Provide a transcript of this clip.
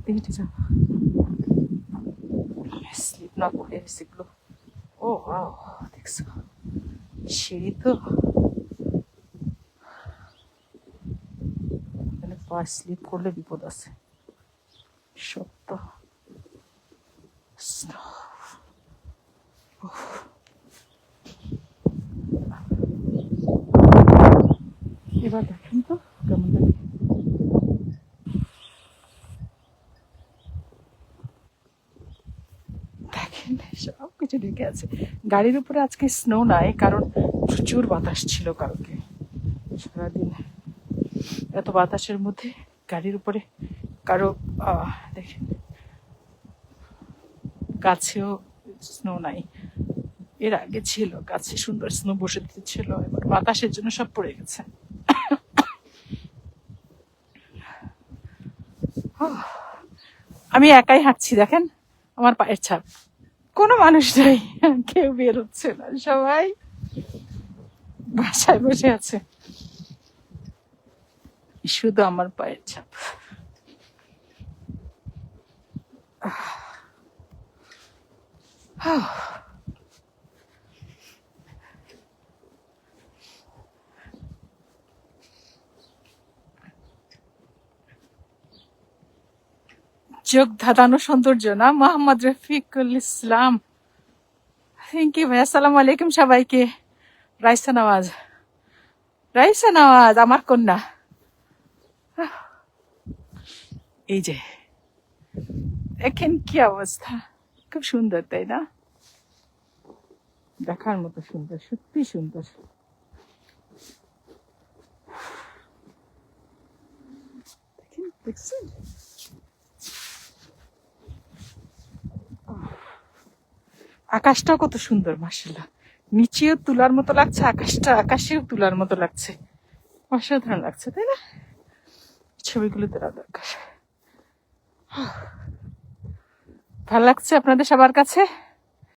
হেঁটে যাও, স্লিপ না করে সেগুলো। ও ওয়াও, দেখছো সিঁড়ি তো, মানে পা স্লিপ করলে বিপদ আছে। সত্য এবার দেখেন তো কেমন লাগে। দেখেন সব কিছু ঢেকে আছে। গাড়ির উপরে আজকে স্নো নাই, কারণ প্রচুর বাতাস ছিল কালকে সারাদিন। এত বাতাসের মধ্যে গাড়ির উপরে কারো দেখেন গাছেও স্নো নাই। এর আগে ছিল গাছে সুন্দর স্নো বসে ছিল, এবার বাতাসের জন্য সব পড়ে গেছে। আমি একাই হাঁটছি, দেখেন আমার পায়ের ছাপ, কোনো মানুষ নাই, কেউ বের হচ্ছে না, সবাই বাসায় বসে আছে, শুধু আমার পায়ের ছাপ। চোখ ধাঁধানো সৌন্দর্য না, মোহাম্মদ রফিকুল ইসলাম। থ্যাংক ইউ ভাই, আসসালামু আলাইকুম সবাইকে। রাইসা নওয়াজ, রাইসা নওয়াজ আমার কন্যা। এই যে দেখেন কি অবস্থা, খুব সুন্দর তাই না? দেখার মতো সুন্দর, সত্যি সুন্দর। দেখেন, দেখছেন আকাশটাও কত সুন্দর, মাশাআল্লাহ। নিচেও তুলার মতো লাগছে আকাশটা, আকাশেও তুলার মতো লাগছে, অসাধারণ লাগছে তাই না? ছবিগুলো তোলা দরকার। ভালো লাগছে আপনাদের সবার কাছে?